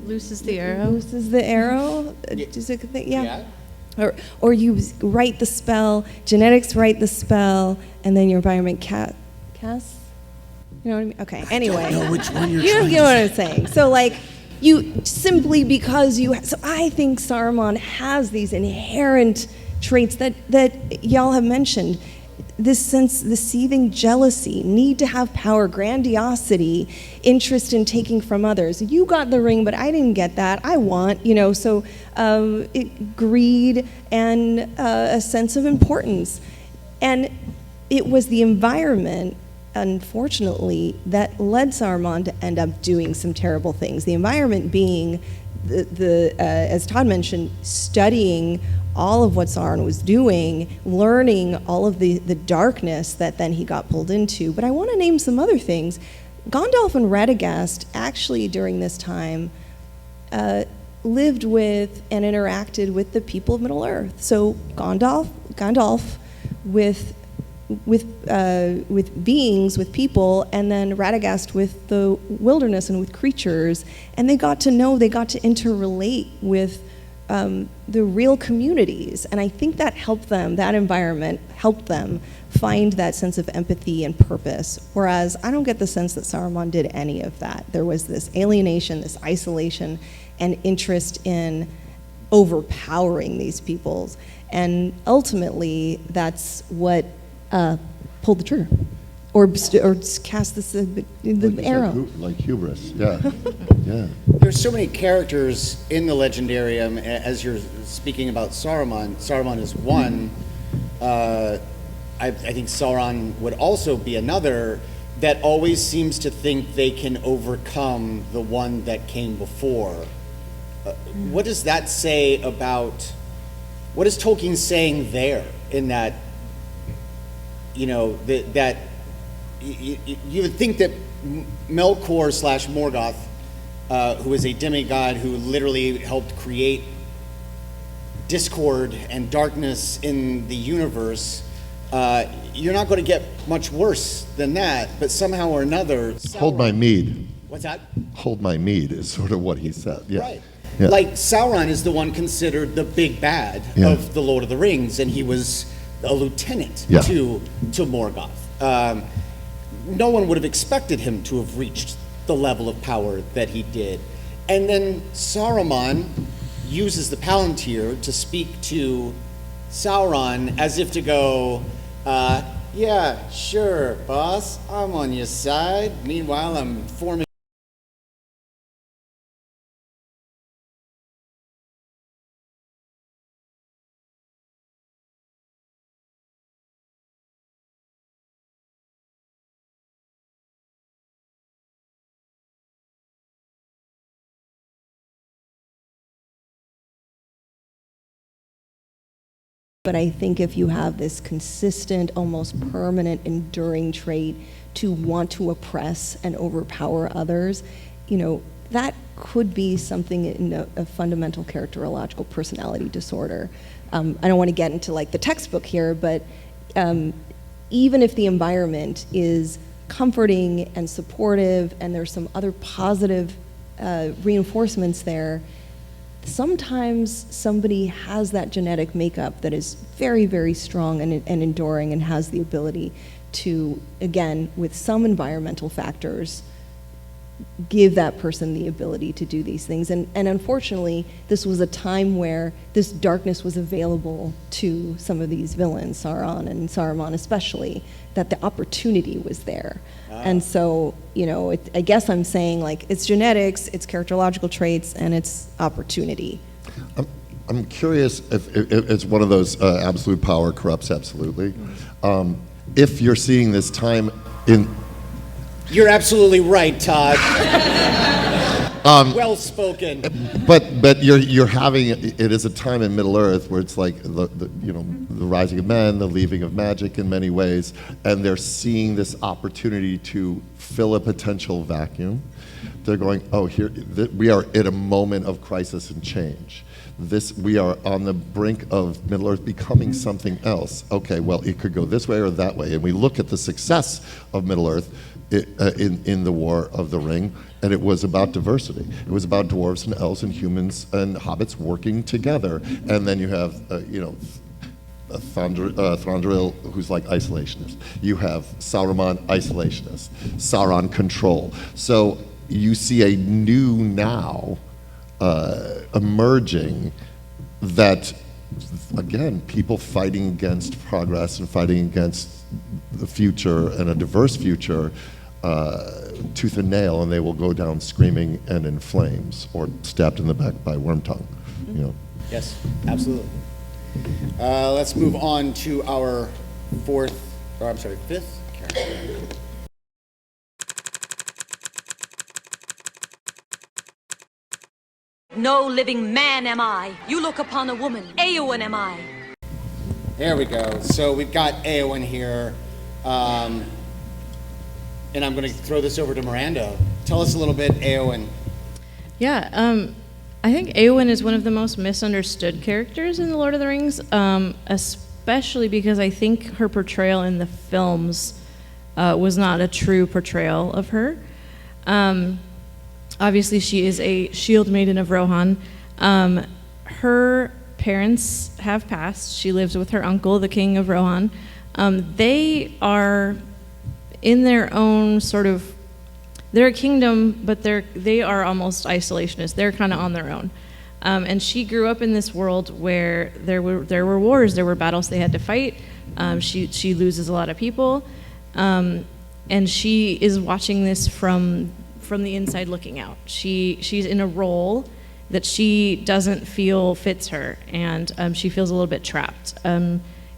Looses the arrow. Looses the arrow. Yeah. Or you write the spell, genetics write the spell, and then your environment casts. You know what I mean? Okay. Anyway, I don't know which one you're you trying know to what I'm saying. So like, you simply because you. So I think Saruman has these inherent traits that y'all have mentioned. This sense, the seething jealousy, need to have power, grandiosity, interest in taking from others. You got the ring, but I didn't get that. I want, so greed and a sense of importance. And it was the environment, unfortunately, that led Saruman to end up doing some terrible things. The environment being, as Todd mentioned, studying all of what Sauron was doing, learning all of the darkness that then he got pulled into. But I want to name some other things. Gandalf and Radagast actually during this time lived with and interacted with the people of Middle-earth. So Gandalf with beings, with people, and then Radagast with the wilderness and with creatures. And they got to interrelate with the real communities. And I think that helped them, that environment helped them find that sense of empathy and purpose. Whereas I don't get the sense that Saruman did any of that. There was this alienation, this isolation, and interest in overpowering these peoples. And ultimately, that's what pulled the trigger. Or cast the arrow. Like hubris, yeah. Yeah. There's so many characters in the Legendarium. As you're speaking about Saruman, Saruman is one. I think Sauron would also be another that always seems to think they can overcome the one that came before. What does that say about, what is Tolkien saying there in that, that you would think that Melkor / Morgoth, who is a demigod who literally helped create discord and darkness in the universe, you're not going to get much worse than that, but somehow or another... Hold my mead. What's that? Hold my mead is sort of what he said, yeah. Right. Yeah. Like, Sauron is the one considered the big bad of the Lord of the Rings, and he was a lieutenant to Morgoth. No one would have expected him to have reached the level of power that he did. And then Saruman uses the Palantir to speak to Sauron as if to go, yeah, sure, boss, I'm on your side. Meanwhile, I'm forming But I think if you have this consistent, almost permanent, enduring trait to want to oppress and overpower others, that could be something in a fundamental characterological personality disorder. I don't want to get into like the textbook here, but even if the environment is comforting and supportive and there's some other positive reinforcements there, sometimes somebody has that genetic makeup that is very, very strong and enduring and has the ability to, again, with some environmental factors, give that person the ability to do these things. And unfortunately, this was a time where this darkness was available to some of these villains, Sauron and Saruman especially, that the opportunity was there. And so I guess I'm saying, like, it's genetics, it's characterological traits, and it's opportunity. I'm curious if it's one of those absolute power corrupts absolutely. If you're seeing this time in... You're absolutely right, Todd. Well spoken. But you're having it is a time in Middle Earth where it's like the rising of men, the leaving of magic in many ways, and they're seeing this opportunity to fill a potential vacuum. They're going, we are at a moment of crisis and change. We are on the brink of Middle Earth becoming something else. Okay, well, it could go this way or that way, and we look at the success of Middle Earth in the War of the Ring, and it was about diversity. It was about dwarves and elves and humans and hobbits working together. And then you have, Thranduil, who's like isolationist. You have Saruman, isolationist. Sauron, control. So you see a new now emerging that, again, people fighting against progress and fighting against the future and a diverse future, tooth and nail, and they will go down screaming and in flames or stabbed in the back by Wormtongue. Yes, absolutely. Let's move on to our fifth character. No living man am I. You look upon a woman. Eowyn am I. There we go. So we've got Eowyn here. And I'm going to throw this over to Miranda. Tell us a little bit, Eowyn. Yeah, I think Eowyn is one of the most misunderstood characters in The Lord of the Rings, especially because I think her portrayal in the films was not a true portrayal of her. Obviously, she is a Shield-Maiden of Rohan. Her parents have passed. She lives with her uncle, the king of Rohan. They are in their own sort of, they're a kingdom, but they are almost isolationists. They're kind of on their own. And she grew up in this world where there were wars, there were battles they had to fight. She loses a lot of people, and she is watching this from the inside looking out. She's in a role that she doesn't feel fits her, and she feels a little bit trapped.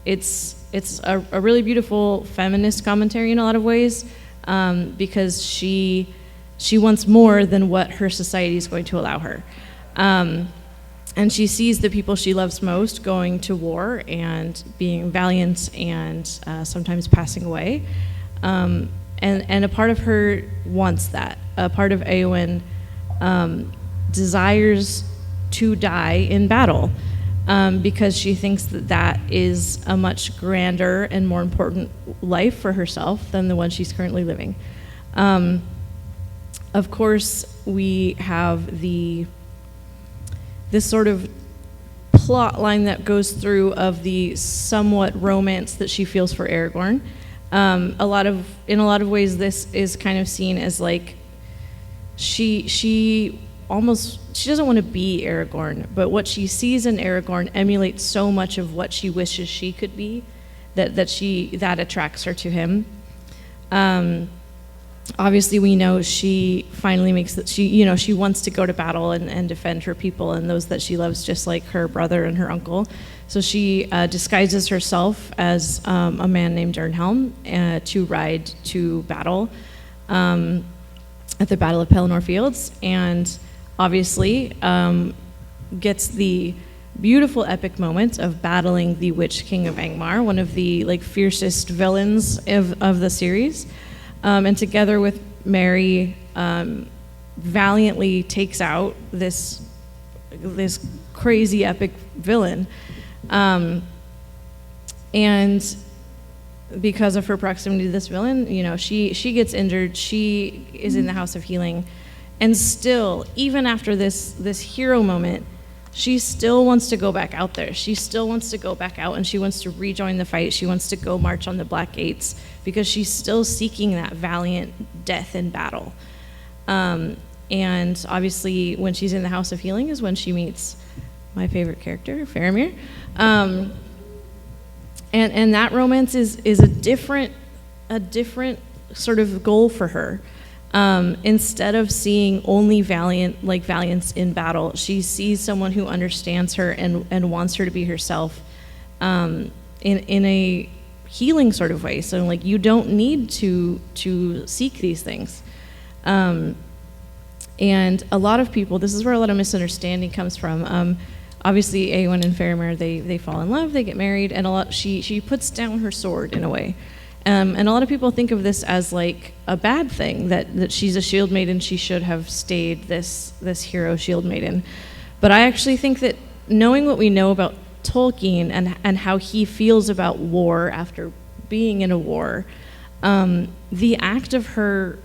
It's a really beautiful feminist commentary in a lot of ways, because she wants more than what her society is going to allow her. And she sees the people she loves most going to war and being valiant and sometimes passing away. And a part of her wants that. A part of Eowyn desires to die in battle. Because she thinks that is a much grander and more important life for herself than the one she's currently living. Of course, we have this sort of plot line that goes through of the somewhat romance that she feels for Aragorn. In a lot of ways, this is kind of seen as like she doesn't want to be Aragorn, but what she sees in Aragorn emulates so much of what she wishes she could be that attracts her to him. Obviously, we know she finally makes that she wants to go to battle and defend her people and those that she loves, just like her brother and her uncle. So she disguises herself as a man named Dernhelm to ride to battle at the Battle of Pelennor Fields, and obviously gets the beautiful epic moment of battling the Witch King of Angmar, one of the fiercest villains of the series, and together with Merry valiantly takes out this crazy epic villain, and because of her proximity to this villain, she gets injured. She is in the House of Healing. And still, even after this hero moment, she still wants to go back out there. She still wants to go back out, and she wants to rejoin the fight. She wants to go march on the Black Gates because she's still seeking that valiant death in battle. And obviously, when she's in the House of Healing is when she meets my favorite character, Faramir. And that romance is a different sort of goal for her. Instead of seeing only valiance in battle, she sees someone who understands her and wants her to be herself, in a healing sort of way. So like, you don't need to seek these things. And a lot of people, this is where a lot of misunderstanding comes from. Obviously, Eowyn and Faramir, they fall in love, they get married, and she puts down her sword in a way. And a lot of people think of this as like a bad thing, that she's a Shield-Maiden, she should have stayed this hero Shield-Maiden. But I actually think that knowing what we know about Tolkien and how he feels about war after being in a war, the act of her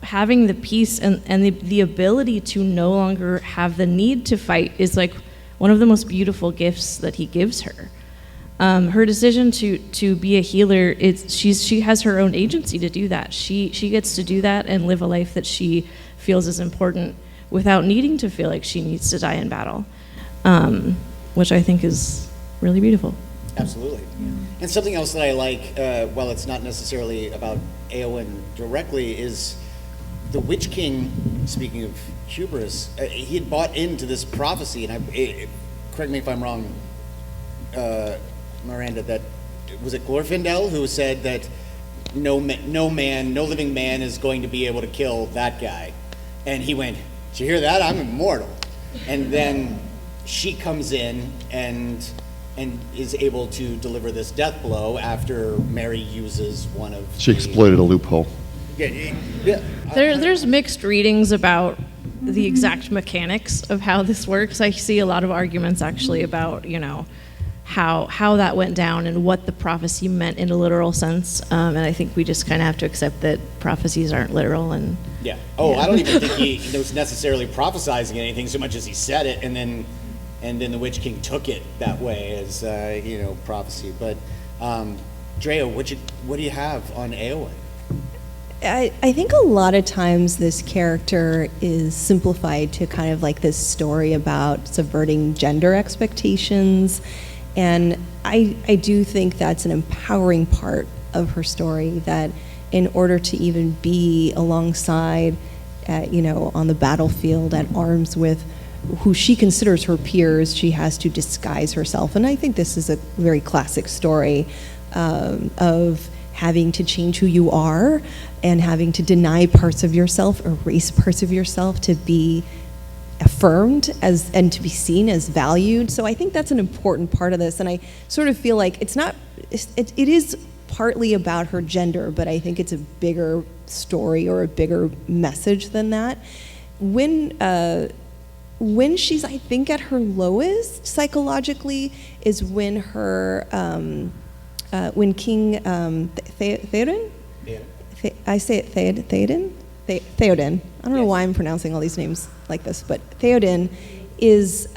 having the peace and the ability to no longer have the need to fight is like one of the most beautiful gifts that he gives her. Her decision to be a healer, she has her own agency to do that. She gets to do that and live a life that she feels is important without needing to feel like she needs to die in battle, which I think is really beautiful. Absolutely. Yeah. And something else that I like, while it's not necessarily about Eowyn directly, is the Witch King, speaking of hubris, he had bought into this prophecy, and correct me if I'm wrong, Miranda, that was it Glorfindel who said that no living man is going to be able to kill that guy, and he went, "Did you hear that? I'm immortal." And then she comes in and is able to deliver this death blow after Mary uses one of. She exploited a loophole. Yeah. There's mixed readings about the exact mechanics of how this works. I see a lot of arguments actually about, how that went down and what the prophecy meant in a literal sense. And I think we just kind of have to accept that prophecies aren't literal. And yeah. I don't even think he was necessarily prophesizing anything so much as he said it, and then the Witch King took it that way as prophecy. But Drea, what do you have on Eowyn? I think a lot of times this character is simplified to kind of like this story about subverting gender expectations, and I do think that's an empowering part of her story, that in order to even be alongside, on the battlefield at arms with who she considers her peers, she has to disguise herself. And I think this is a very classic story of having to change who you are and having to deny parts of yourself, erase parts of yourself to be affirmed and to be seen as valued. So I think that's an important part of this, and I sort of feel like it is partly about her gender, but I think it's a bigger story or a bigger message than that. When she's, I think, at her lowest psychologically is when her when King Theoden? I say it Theoden? Theoden. I don't know why I'm pronouncing all these names like this, but Theoden is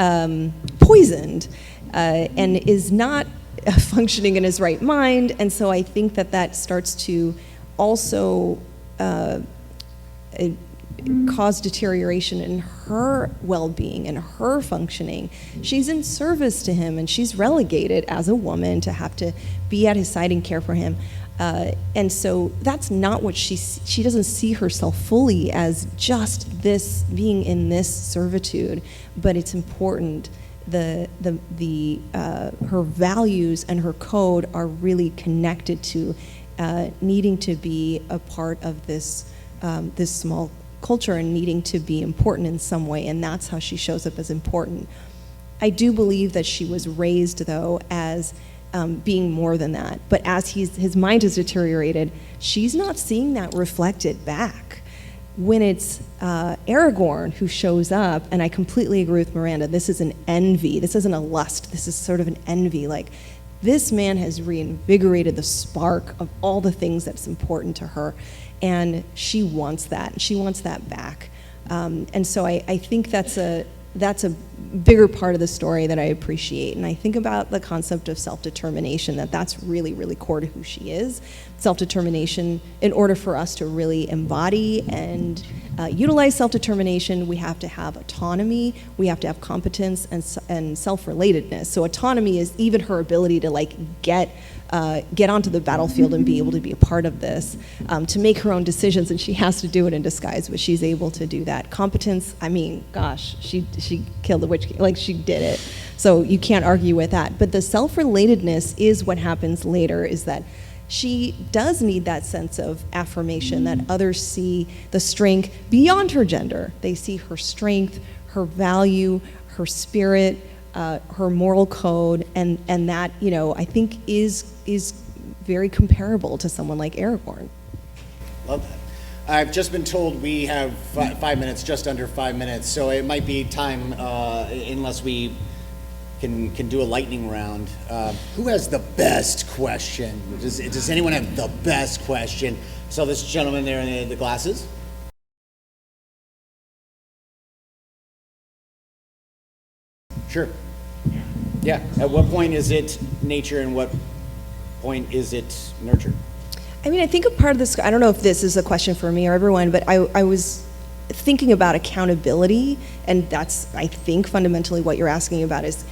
poisoned and is not functioning in his right mind, and so I think that starts to also cause deterioration in her well-being and her functioning. She's in service to him, and she's relegated as a woman to have to be at his side and care for him. And so that's not what she doesn't see herself fully as just this being in this servitude, but it's important. Her values and her code are really connected to needing to be a part of this small culture and needing to be important in some way, and that's how she shows up as important. I do believe that she was raised, though, as being more than that, but as his mind has deteriorated, she's not seeing that reflected back. When it's Aragorn who shows up, and I completely agree with Miranda, this is an envy, this isn't a lust, this is sort of an envy, like this man has reinvigorated the spark of all the things that's important to her, and she wants that. She wants that back. And so I think that's a bigger part of the story that I appreciate. And I think about the concept of self-determination, that's really, really core to who she is. Self-determination, in order for us to really embody and utilize self-determination, we have to have autonomy, we have to have competence and self-relatedness. So autonomy is even her ability to get get onto the battlefield and be able to be a part of this, to make her own decisions, and she has to do it in disguise, but she's able to do that. Competence, I mean, gosh, she killed the Witch King, like she did it. So you can't argue with that. But the self-relatedness is what happens later, is that she does need that sense of affirmation, that others see the strength beyond her gender. They see her strength, her value, her spirit, her moral code, and that, you know, I think is very comparable to someone like Aragorn. Love that. I've just been told we have 5 minutes, just under 5 minutes, so it might be time, unless we can do a lightning round. Who has the best question? Does anyone have the best question? So this gentleman there in the glasses. Sure. Yeah. At what point is it nature and what point is it nurture? I mean, I think a part of this, I don't know if this is a question for me or everyone, but I was thinking about accountability, and that's, I think, fundamentally what you're asking about. Is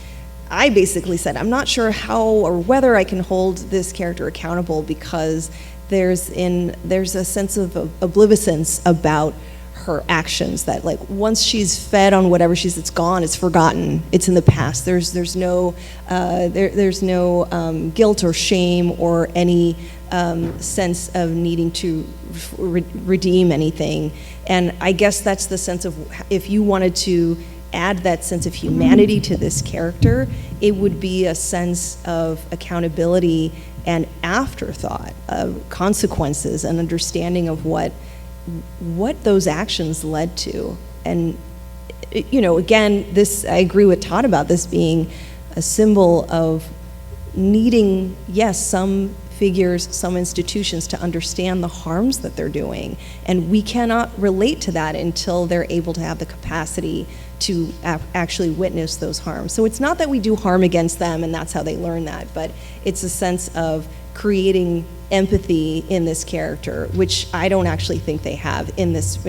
I basically said, I'm not sure how or whether I can hold this character accountable, because there's a sense of obliviscence about her actions, that like once she's fed on whatever it's gone, it's forgotten, it's in the past. There's no guilt or shame or any sense of needing to redeem anything. And I guess that's the sense of, if you wanted to add that sense of humanity to this character, it would be a sense of accountability and afterthought, of consequences and understanding of what those actions led to. And, you know, again, this, I agree with Todd about this being a symbol of needing, yes, some figures, some institutions to understand the harms that they're doing. And we cannot relate to that until they're able to have the capacity to actually witness those harms. So it's not that we do harm against them and that's how they learn that, but it's a sense of creating empathy in this character, which I don't actually think they have in this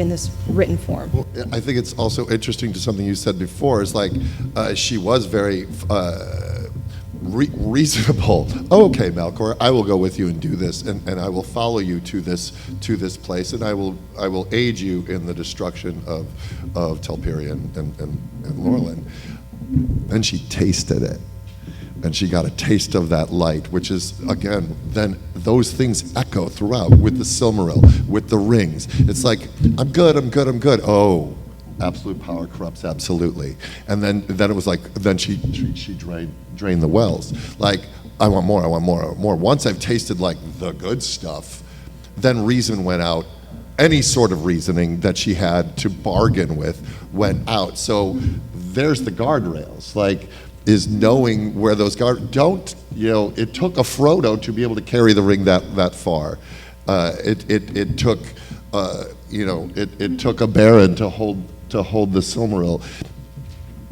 written form. Well, I think it's also interesting to something you said before, is like she was very reasonable. Oh, okay, Malcor, I will go with you and do this, and I will follow you to this place, and I will aid you in the destruction of Telperion and Lorelin. Then she tasted it, and she got a taste of that light, which is, again, then those things echo throughout with the Silmaril, with the rings. It's like, I'm good. Oh, absolute power corrupts absolutely. And then it was like, then she drained the wells. Like, I want more. Once I've tasted like the good stuff, then reason went out. Any sort of reasoning that she had to bargain with went out. So there's the guardrails. Like, is knowing where those it took a Frodo to be able to carry the ring that far. It took it took a Baron to hold the Silmaril.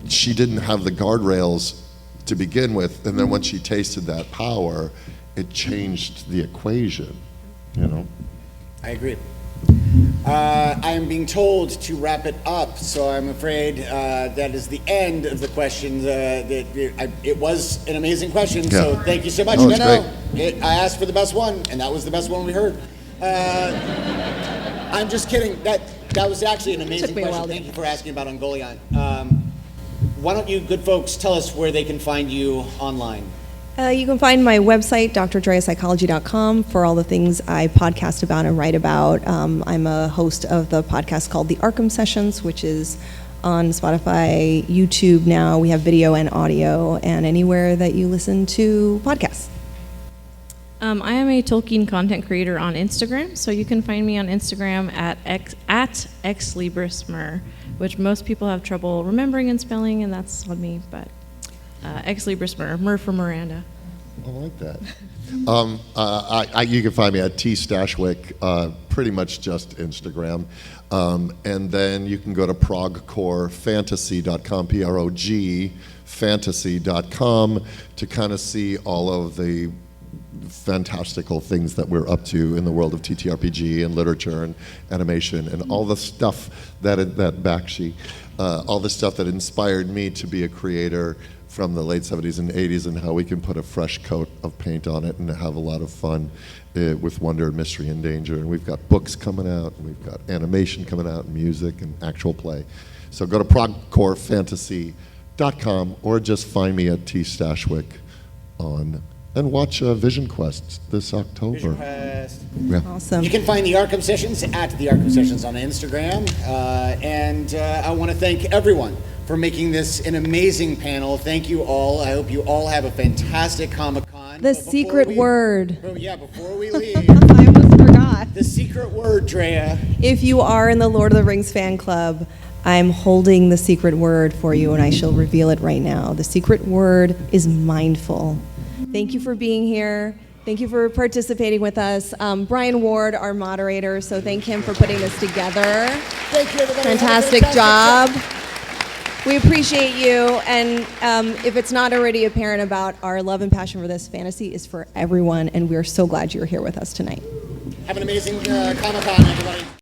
She didn't have the guardrails to begin with, and then when she tasted that power, it changed the equation, you know? I agree. I am being told to wrap it up, so I'm afraid that is the end of the questions. It was an amazing question, so thank you so much. Oh, great. I asked for the best one, and that was the best one we heard. I'm just kidding. That was actually an amazing question. Thank you for asking about Ungoliant. Why don't you good folks tell us where they can find you online? You can find my website, drdreapsychology.com, for all the things I podcast about and write about. I'm a host of the podcast called the Arkham Sessions, which is on Spotify, YouTube now. We have video and audio, and anywhere that you listen to podcasts. I am a Tolkien content creator on Instagram, so you can find me on Instagram at xlibrismer, which most people have trouble remembering and spelling, and that's on me, but xlibrismer, Mer for Miranda. I like that. You can find me at T Stashwick, pretty much just Instagram. And then you can go to ProgCoreFantasy.com, P-R-O-G, fantasy.com, to kind of see all of the fantastical things that we're up to in the world of TTRPG and literature and animation and all the stuff that Bakshi, all the stuff that inspired me to be a creator from the late 70s and 80s and how we can put a fresh coat of paint on it and have a lot of fun with wonder and mystery and danger. And we've got books coming out, and we've got animation coming out, and music and actual play. So go to ProgCoreFantasy.com or just find me at T. Stashwick and watch VisionQuest this October. VisionQuest. Yeah. Awesome. You can find the Arkham Sessions at the Arkham Sessions on Instagram. And I want to thank everyone for making this an amazing panel. Thank you all. I hope you all have a fantastic Comic-Con. The secret word. Oh, yeah, before we leave. I almost forgot. The secret word, Drea. If you are in the Lord of the Rings fan club, I'm holding the secret word for you, and I shall reveal it right now. The secret word is mindful. Thank you for being here. Thank you for participating with us. Brian Ward, our moderator, so thank him for putting this together. Thank you, everybody. Fantastic job. We appreciate you, and if it's not already apparent about our love and passion for this, fantasy is for everyone, and we're so glad you're here with us tonight. Have an amazing Comic-Con, everybody.